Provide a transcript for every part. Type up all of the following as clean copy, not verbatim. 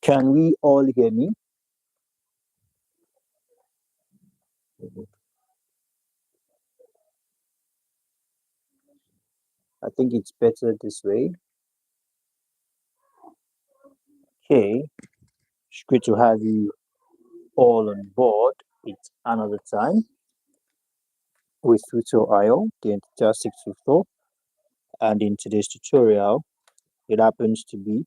Can we all hear me? I think it's better this way. Okay, it's great to have you all on board. It's another time with Tutorial, the entire 624, and in today's tutorial, it happens to be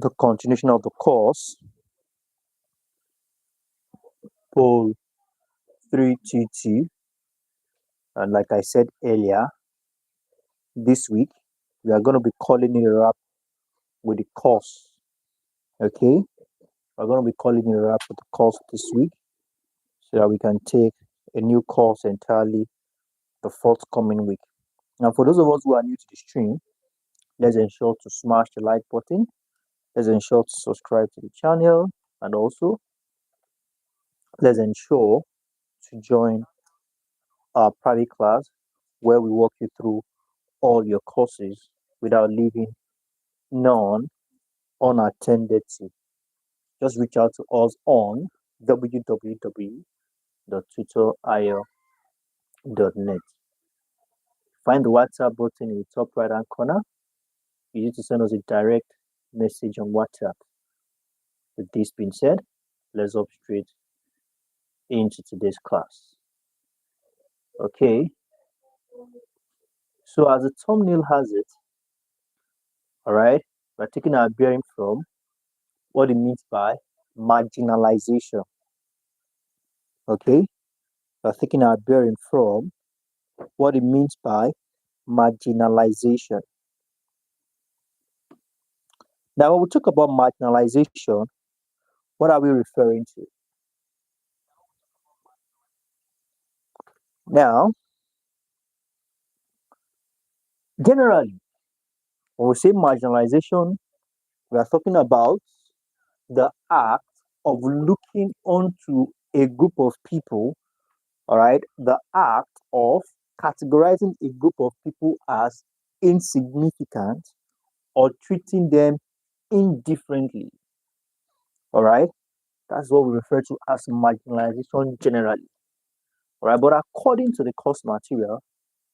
the continuation of the course POL322, and like I said earlier, this week we are going to be calling it a wrap with the course. Okay, we're going to be calling it a wrap with the course this week, so that we can take a new course entirely the forthcoming week. Now, for those of us who are new to the stream, let's ensure to smash the like button. Let's ensure to subscribe to the channel, and also let's ensure to join our private class where we walk you through all your courses without leaving none unattended to. Just reach out to us on www.tutorio.net. Find the WhatsApp button in the top right hand corner. You need to send us a direct message on WhatsApp. With this being said, let's hop straight into today's class. Okay, so as the thumbnail has it, all right, we're taking our bearing from what it means by marginalization. Okay, we're taking our bearing from what it means by marginalization. Now, when we talk about marginalization, what are we referring to? Now, generally, when we say marginalization, we are talking about the act of looking onto a group of people, all right, the act of categorizing a group of people as insignificant or treating them indifferently, all right. That's what we refer to as marginalization generally, all right. But according to the course material,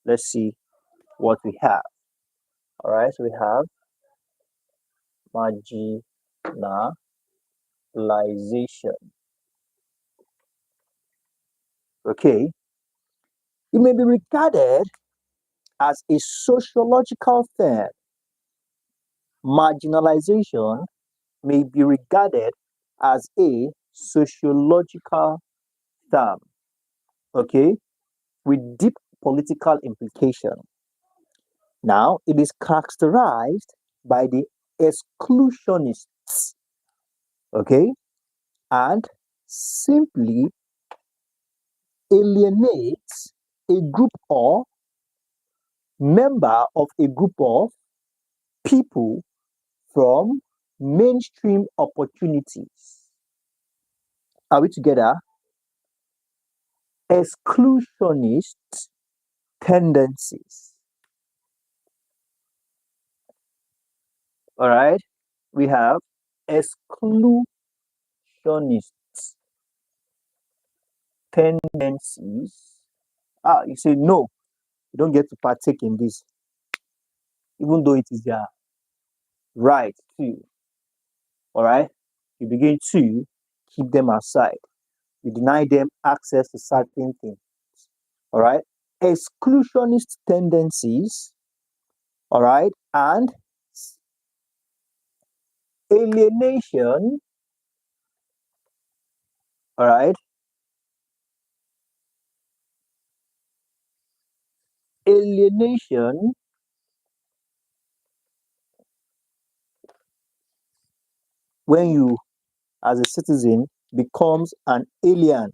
let's see what we have. All right, so we have marginalization. Okay, it may be regarded as a sociological term. Marginalization may be regarded as a sociological term, okay, with deep political implication. Now, it is characterized by the exclusionists, okay, and simply alienates a group or member of a group of people from mainstream opportunities. Are we together? Exclusionist tendencies. All right, we have exclusionist tendencies. You say no, you don't get to partake in this, even though it is their right to. All right, you begin to keep them aside. You deny them access to certain things. All right, exclusionist tendencies. All right, and alienation. All right, alienation when you as a citizen becomes an alien.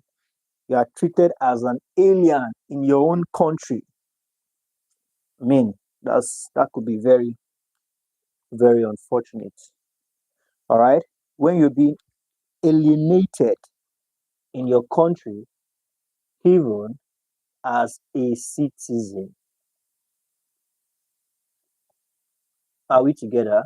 You are treated as an alien in your own country. I mean, that could be very, very unfortunate. All right, when you're being alienated in your country, even as a citizen. Are we together?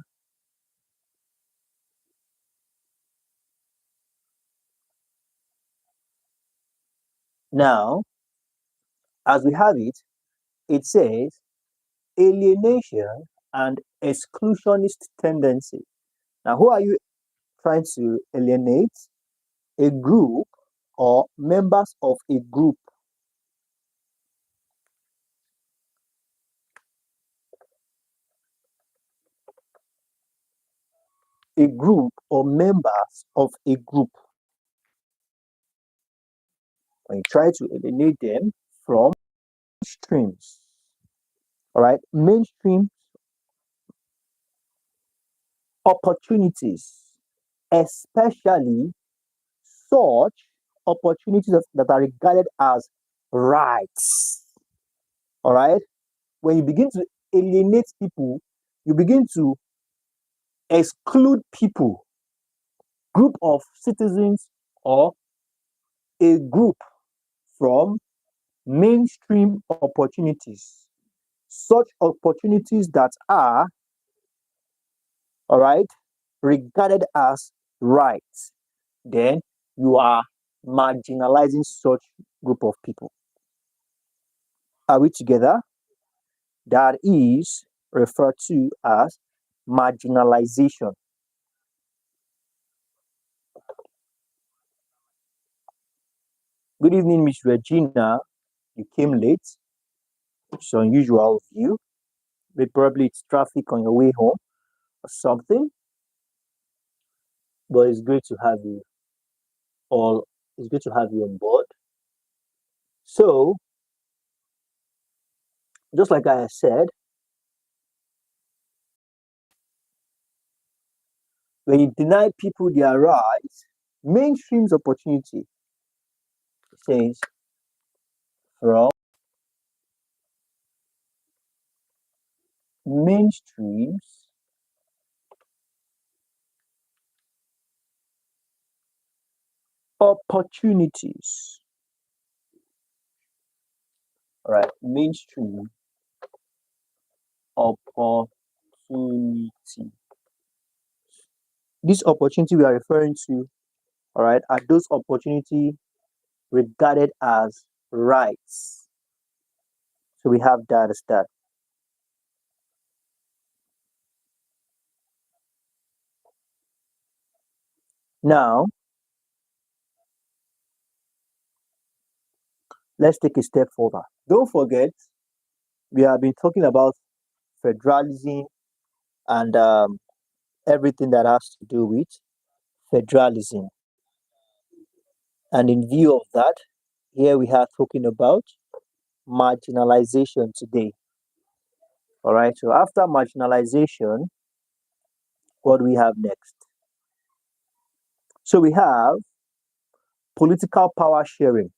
Now, as we have it, it says alienation and exclusionist tendency. Now, who are you trying to alienate? A group or members of a group. A group or members of a group. When you try to alienate them from streams. All right, mainstream opportunities, especially such opportunities that are regarded as rights. All right, when you begin to alienate people, you begin to exclude people, group of citizens or a group from mainstream opportunities, such opportunities that are, all right, regarded as rights, then you are marginalizing such group of people. Are we together? That is referred to as marginalization. Good evening, Miss Regina. You came late. It's unusual of you. Maybe probably it's traffic on your way home or something. But it's great to have you all. It's good to have you on board. So, just like I said, when you deny people their rights, mainstream's opportunity says from mainstream's opportunities. All right, mainstream opportunity. This opportunity we are referring to, all right, are those opportunity regarded as rights. So we have that as that. Now, let's take a step further. Don't forget, we have been talking about federalism and everything that has to do with federalism. And in view of that, here we are talking about marginalization today. All right, so after marginalization, what do we have next? So we have political power sharing.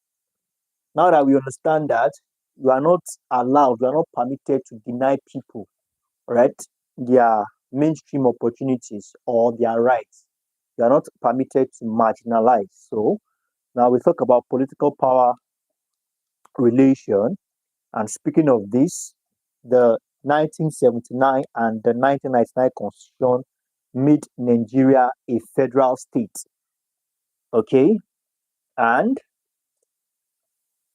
Now that we understand that, you are not allowed, you are not permitted to deny people, right, their mainstream opportunities or their rights. You are not permitted to marginalize. So now we talk about political power relation. And speaking of this, the 1979 and the 1999 Constitution made Nigeria a federal state. Okay, and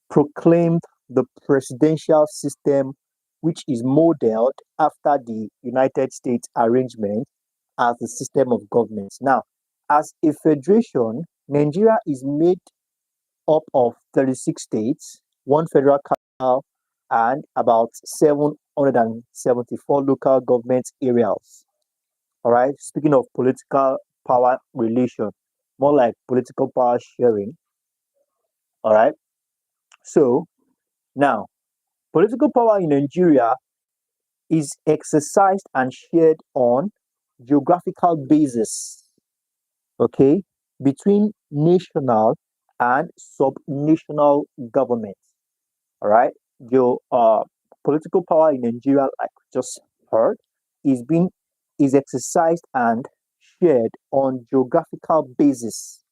proclaimed the presidential system, which is modeled after the United States arrangement as the system of government. Now, as a federation, Nigeria is made up of 36 states, one federal capital, and about 774 local government areas. All right, speaking of political power relation, more like political power sharing. All right, so now political power in Nigeria is exercised and shared on geographical basis, okay, between national and subnational governments. All right, your political power in Nigeria, like we just heard, is being is exercised and shared on geographical basis,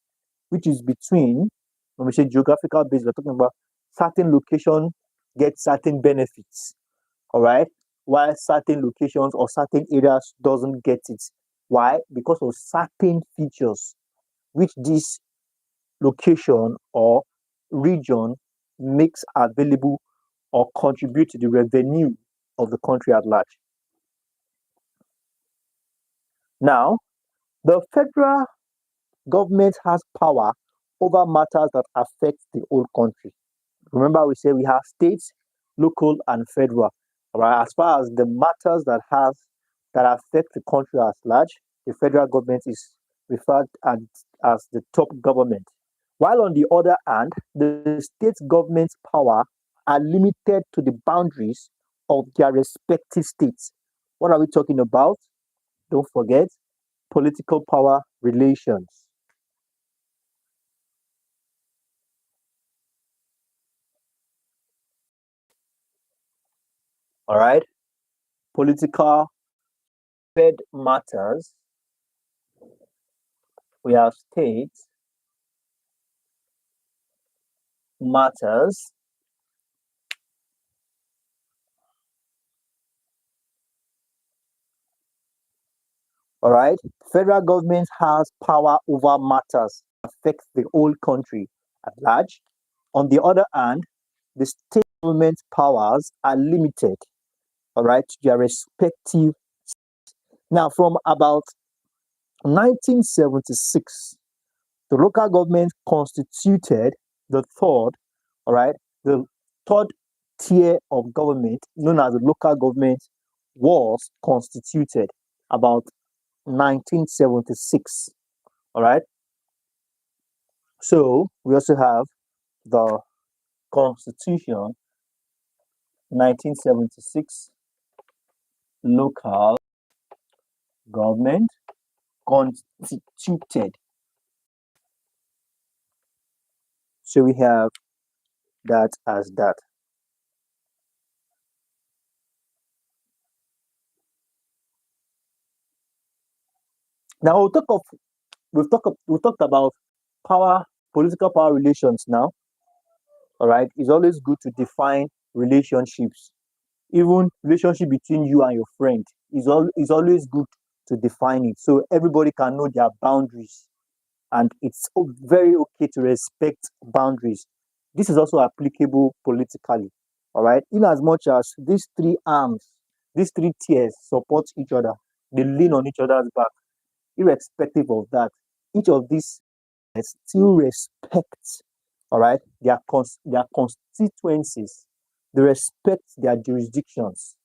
which is between, when we say geographical basis, we're talking about certain location get certain benefits, all right, while certain locations or certain areas doesn't get it. Why? Because of certain features which this location or region makes available or contribute to the revenue of the country at large. Now, the federal government has power over matters that affect the whole country. Remember, we say we have states, local, and federal. All right. As far as the matters that affect the country at large, the federal government is referred as the top government. While on the other hand, the state government's power are limited to the boundaries of their respective states. What are we talking about? Don't forget political power relations. All right. Political fed matters. We have states matters. All right. Federal government has power over matters that affect the whole country at large. On the other hand, the state government powers are limited, all right, to their respective. Now, from about 1976, the local government constituted the third, all right, the third tier of government known as the local government was constituted about 1976. All right. So we also have the Constitution 1976 local government constituted. So we have that as that. Now we've talked about power, political power relations now. All right. It's always good to define relationships. Even relationship between you and your friend is always good to define it so everybody can know their boundaries, and it's very okay to respect boundaries. This is also applicable politically. All right. In as much as these three arms, these three tiers support each other, they lean on each other's back. Irrespective of that, each of these still respect, all right, their constituencies. They respect their jurisdictions.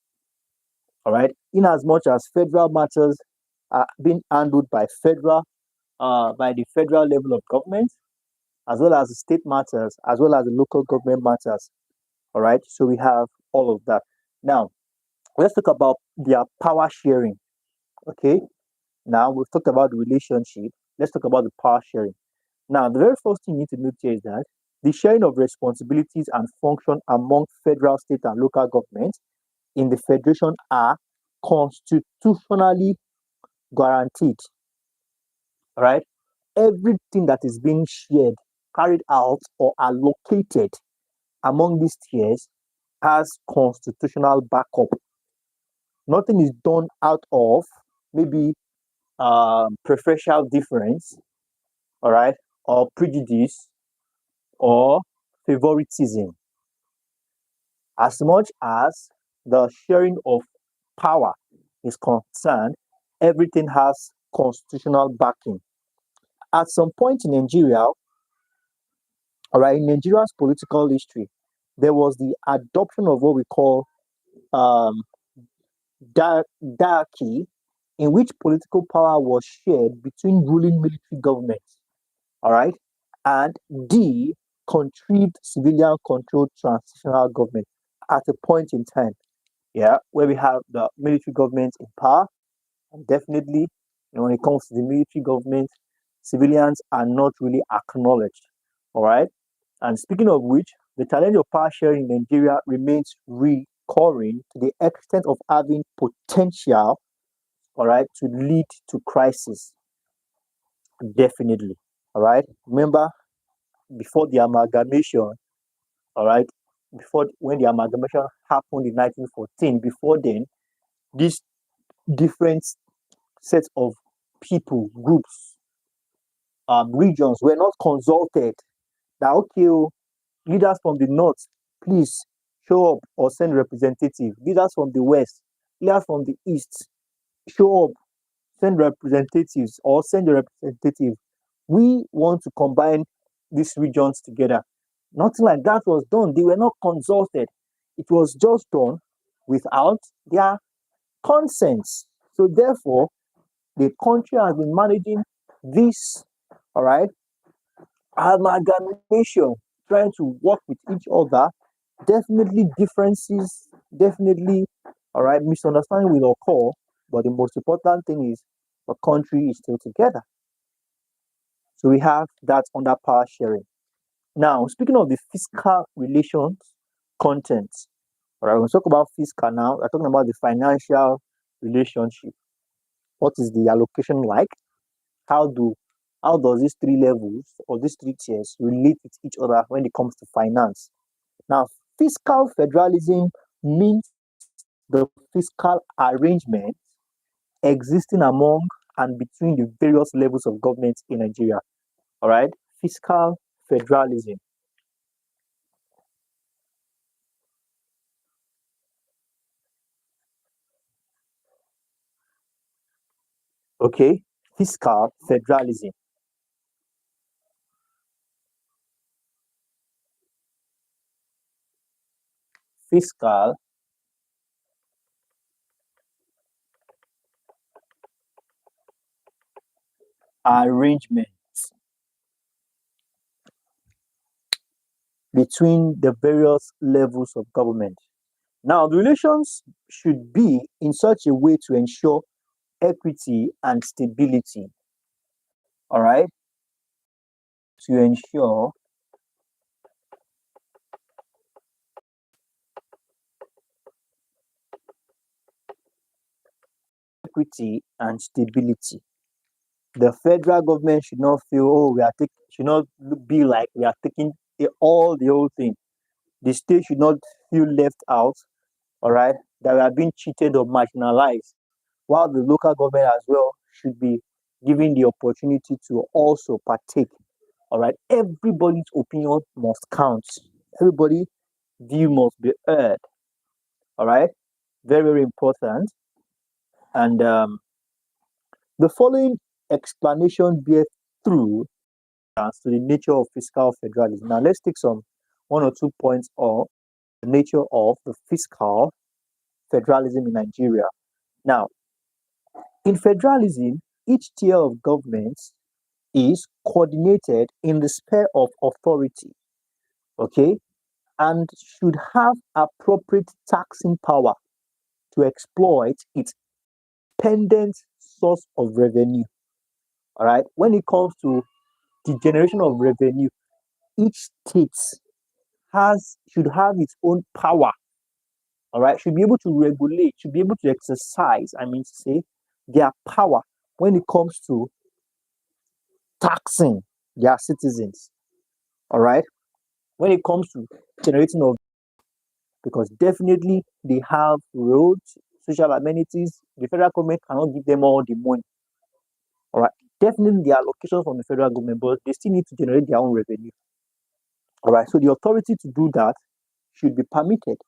All right. In as much as federal matters are being handled by the federal level of government, as well as the state matters, as well as the local government matters. All right. So we have all of that. Now, let's talk about their power sharing. Okay. Now we've talked about the relationship. Let's talk about the power sharing. Now, the very first thing you need to note here is that the sharing of responsibilities and function among federal, state, and local governments in the federation are constitutionally guaranteed. All right. Everything that is being shared, carried out, or allocated among these tiers has constitutional backup. Nothing is done out of maybe preferential difference, all right, or prejudice or favoritism. As much as the sharing of power is concerned, everything has constitutional backing. At some point in Nigeria, all right, in Nigeria's political history, there was the adoption of what we call um, diarchy, in which political power was shared between ruling military governments, all right, and the contrived civilian controlled transitional government at a point in time, yeah, where we have the military government in power. And definitely, when it comes to the military government, civilians are not really acknowledged, all right. And speaking of which, the challenge of power sharing in Nigeria remains recurring to the extent of having potential, all right, to lead to crisis. Definitely, all right. Remember, before the amalgamation, all right, before when the amalgamation happened in 1914, before then, these different sets of people, groups, regions were not consulted. That okay, oh, Leaders from the north, please show up or send representative. Leaders from the west, leaders from the east, show up, send representatives or send a representative. We want to combine these regions together. Nothing like that was done. They were not consulted. It was just done without their consent. So therefore, the country has been managing this, all right, amalgamation, trying to work with each other. Definitely differences, definitely, all right, misunderstanding will occur, but the most important thing is the country is still together. So we have that under power sharing. Now, speaking of the fiscal relations content, all right, we'll talk about fiscal now. We're talking about the financial relationship. What is the allocation like? How do how does these three levels or these three tiers relate with each other when it comes to finance? Now, fiscal federalism means the fiscal arrangement existing among and between the various levels of government in Nigeria. All right, fiscal federalism. Okay, fiscal federalism. Fiscal arrangement between the various levels of government. Now, the relations should be in such a way to ensure equity and stability. All right, to ensure equity and stability. The federal government should not feel, oh, should not be like we are taking the whole thing. The state should not feel left out, all right, that we are being cheated or marginalized, while the local government as well should be given the opportunity to also partake. All right, everybody's opinion must count. Everybody' view must be heard. All right, very, very important. And the following explanation bears through as to the nature of fiscal federalism. Now, let's take some one or two points on the nature of the fiscal federalism in Nigeria. Now, in federalism, each tier of government is coordinated in the sphere of authority, okay, and should have appropriate taxing power to exploit its pendant source of revenue. All right, when it comes to the generation of revenue, each state has should have its own power. All right, should be able to regulate, should be able to exercise, I mean to say, their power when it comes to taxing their citizens. All right, when it comes to generating of, because definitely they have roads, social amenities. The federal government cannot give them all the money. All right, definitely the allocation from the federal government, but they still need to generate their own revenue. All right, so the authority to do that should be permitted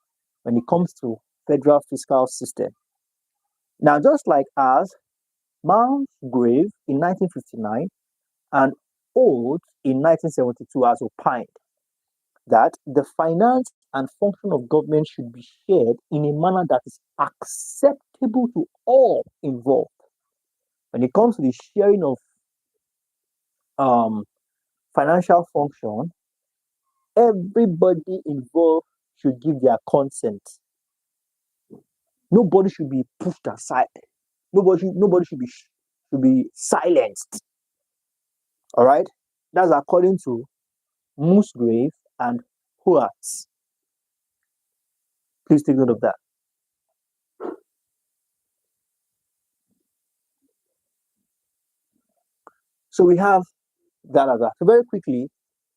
when it comes to federal fiscal system. Now, just like as Grave in 1959 and Oates in 1972 has opined that the finance and function of government should be shared in a manner that is acceptable to all involved. When it comes to the sharing of um, financial function, everybody involved should give their consent. Nobody should be pushed aside. Nobody should be silenced. All right, that's according to Musgrave and Hoarts. Please take note of that. So we have that as that. So very quickly,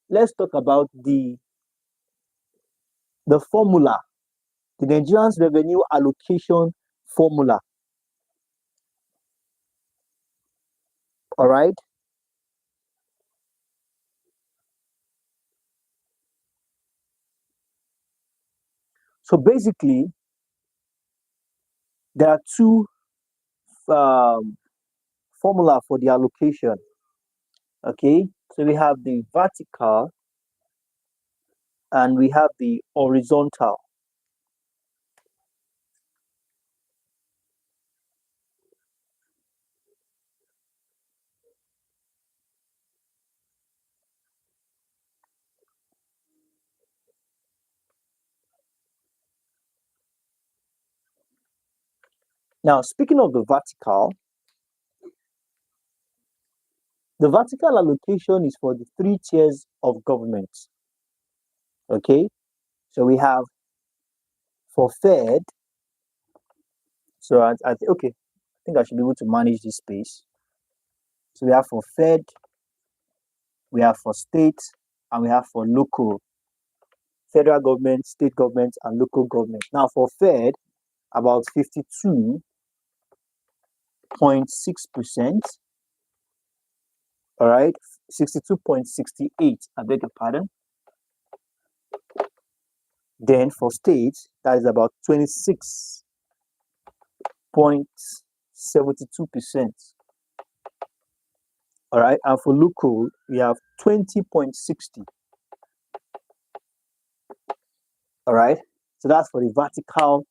let's talk about the formula, the Nigerian's revenue allocation formula. All right. So basically, there are two formula for the allocation. Okay, so we have the vertical and we have the horizontal. Now, speaking of the vertical allocation is for the three tiers of government. Okay, so we have for Fed. So okay, I think I should be able to manage this space. So we have for Fed, we have for state, and we have for local. Federal government, state government, and local government. Now for Fed, about 52.6%. All right, 62.68. I beg your pardon. Then for state, that is about 26.72%. All right, and for local, we have 20.60. All right, so that's for the vertical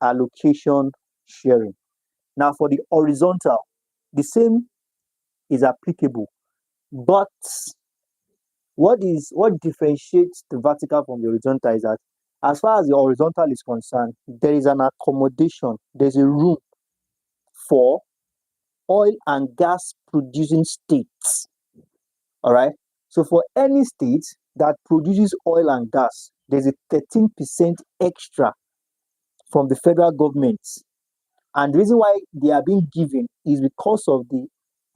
allocation sharing. Now for the horizontal, the same is applicable, but what differentiates the vertical from the horizontal is that as far as the horizontal is concerned, there is an accommodation, there's a room for oil and gas producing states. All right, so for any state that produces oil and gas, there's a 13% extra from the federal government. And the reason why they are being given is because of the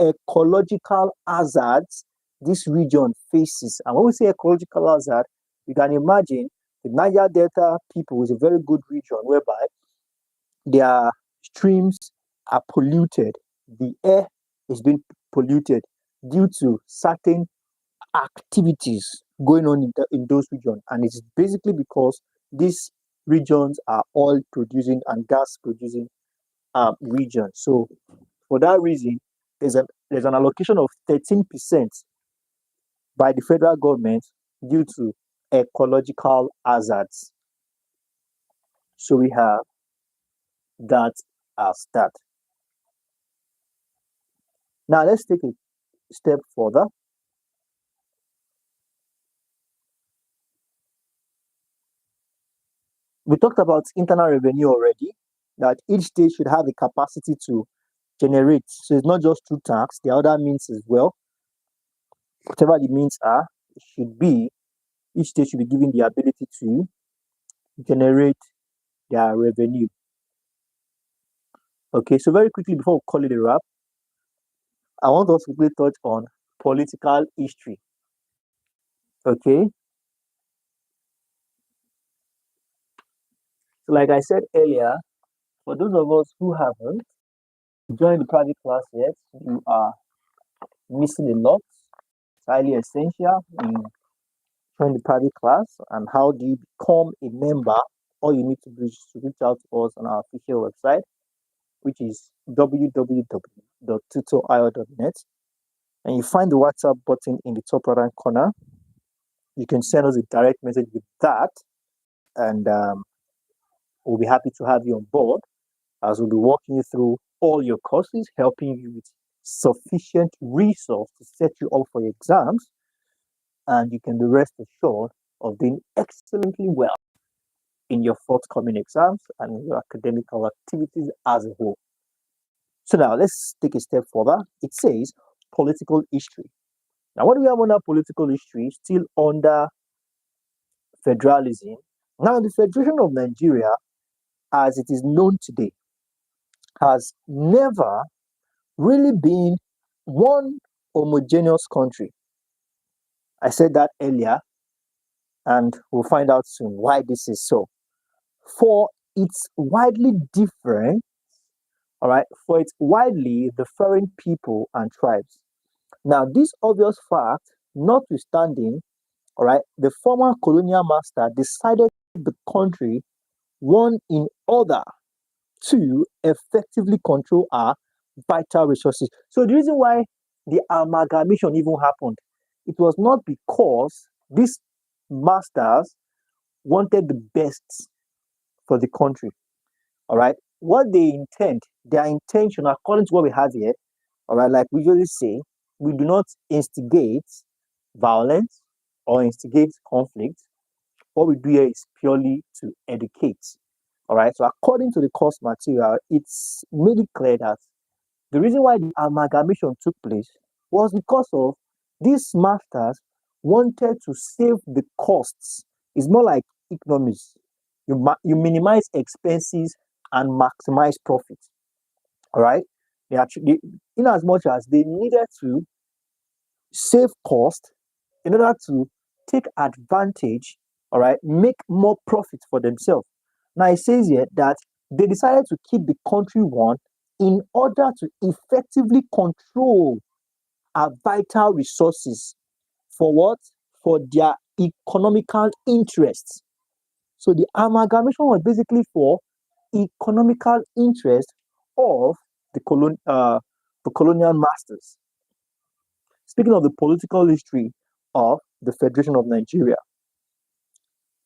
ecological hazards this region faces. And when we say ecological hazard, you can imagine the Niger Delta people is a very good region whereby their streams are polluted. The air is being polluted due to certain activities going on in those regions. And it's basically because these regions are oil producing and gas producing region. So for that reason, there's an allocation of 13% by the federal government due to ecological hazards. So we have that as that. Now let's take a step further. We talked about internal revenue already, that each state should have the capacity to generate. So it's not just through tax, the other means as well. Whatever the means are, it should be, each state should be given the ability to generate their revenue. Okay, so very quickly before we call it a wrap, I want us to quickly touch on political history. Okay, so like I said earlier, for those of us who haven't joined the private class yet, you are missing a lot. It's highly essential in join the private class. And how do you become a member? All you need to do is to reach out to us on our official website, which is www.tutorio.net. And you find the WhatsApp button in the top right hand corner. You can send us a direct message with that, and we'll be happy to have you on board as we'll be walking you through all your courses, helping you with sufficient resource to set you up for your exams, and you can be rest assured of doing excellently well in your forthcoming exams and in your academical activities as a whole. So now let's take a step further. It says political history. Now, what do we have under political history? Still under federalism. Now, the Federation of Nigeria, as it is known today, has never really been one homogeneous country. I said that earlier, and we'll find out soon why this is so. For its widely different, all right, for its widely differing people and tribes. Now, this obvious fact, notwithstanding, all right, the former colonial master decided the country one in order to effectively control our vital resources. So the reason why the amalgamation even happened, it was not because these masters wanted the best for the country. All right. What they intend, their intention, according to what we have here, all right, like we usually say, we do not instigate violence or instigate conflict. What we do here is purely to educate. All right. So according to the course material, it's made it clear that the reason why the amalgamation took place was because of these masters wanted to save the costs. It's more like economies. You minimize expenses and maximize profits. All right. They actually, in as much as they needed to save cost in order to take advantage, all right, make more profit for themselves. Now it says here that they decided to keep the country one in order to effectively control our vital resources for what? For their economical interests. So the amalgamation was basically for economical interest of the colonial masters. Speaking of the political history of the Federation of Nigeria,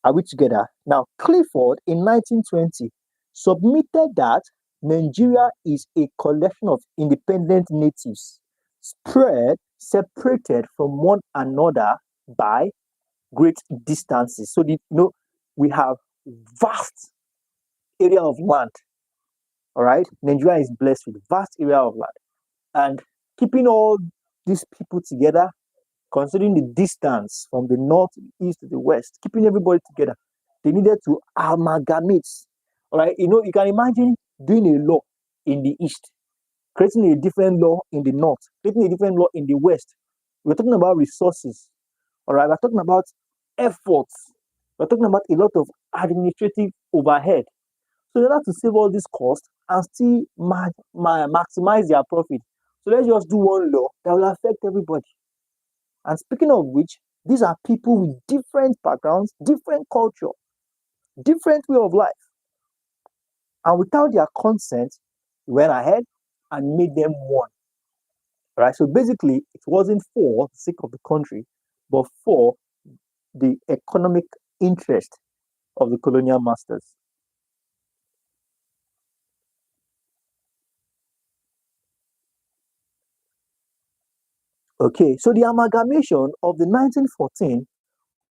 are we together? Now, Clifford in 1920 submitted that Nigeria is a collection of independent natives separated from one another by great distances. So, we have vast area of land. All right, Nigeria is blessed with vast area of land, and keeping all these people together, considering the distance from the north to the east to the west, keeping everybody together, they needed to amalgamate. All right, you can imagine doing a law in the east, creating a different law in the north, creating a different law in the west. We're talking about resources. All right, we're talking about efforts. We're talking about a lot of administrative overhead. So in order to save all this cost and still maximize their profit, so let's just do one law that will affect everybody. And speaking of which, these are people with different backgrounds, different culture, different way of life. And without their consent, we went ahead and made them one. Right? So basically, it wasn't for the sake of the country, but for the economic interest of the colonial masters. Okay, so the amalgamation of the 1914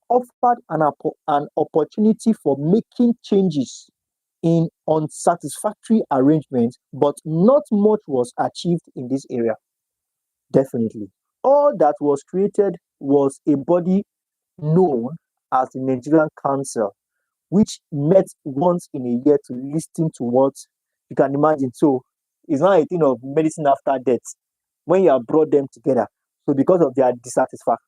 offered an opportunity for making changes in unsatisfactory arrangements, but not much was achieved in this area. Definitely. All that was created was a body known as the Nigerian Council, which met once in a year to listen to what you can imagine. So it's not a thing of medicine after death when you have brought them together. So because of their dissatisfaction,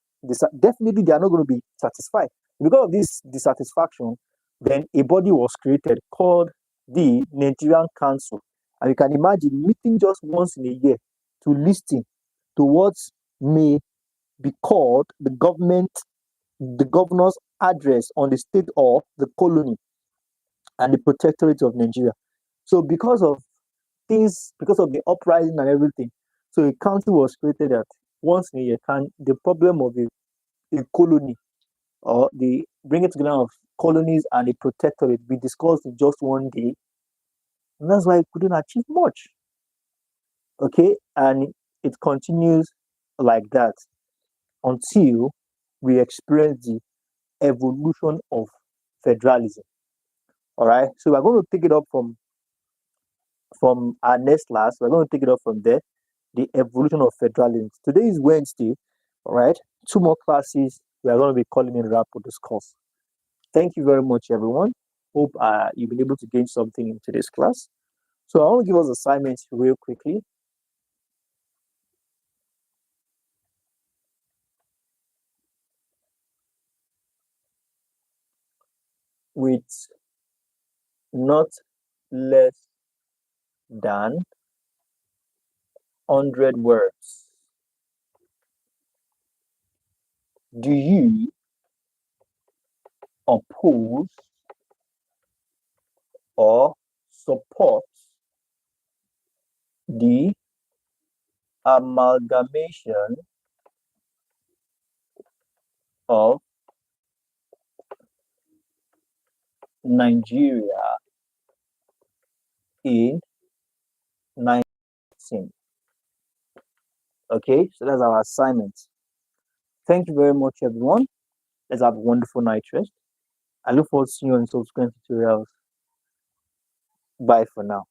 definitely they are not going to be satisfied. Because of this dissatisfaction, then a body was created called the Nigerian Council. And you can imagine meeting just once in a year to listen to what may be called the governor's address on the state of the colony and the protectorate of Nigeria. So because of the uprising and everything, so a council was created that once in a year can the problem of a colony or the bringing together of colonies and a protectorate be discussed in just one day. And that's why it couldn't achieve much. Okay, and it continues like that until we experience the evolution of federalism. All right, so we're going to take it up from our next class. We're going to take it up from there. The evolution of federalism. Today is Wednesday. All right, two more classes. We are going to be calling in wrap for this course. Thank you very much, everyone. Hope you've been able to gain something in today's class. So I want to give us assignments real quickly. With not less than 100 words. Do you oppose or supports the amalgamation of Nigeria in 19. Okay, so that's our assignment. Thank you very much, everyone. Let's have a wonderful night rest. I look forward to seeing you in subsequent tutorials. Bye for now.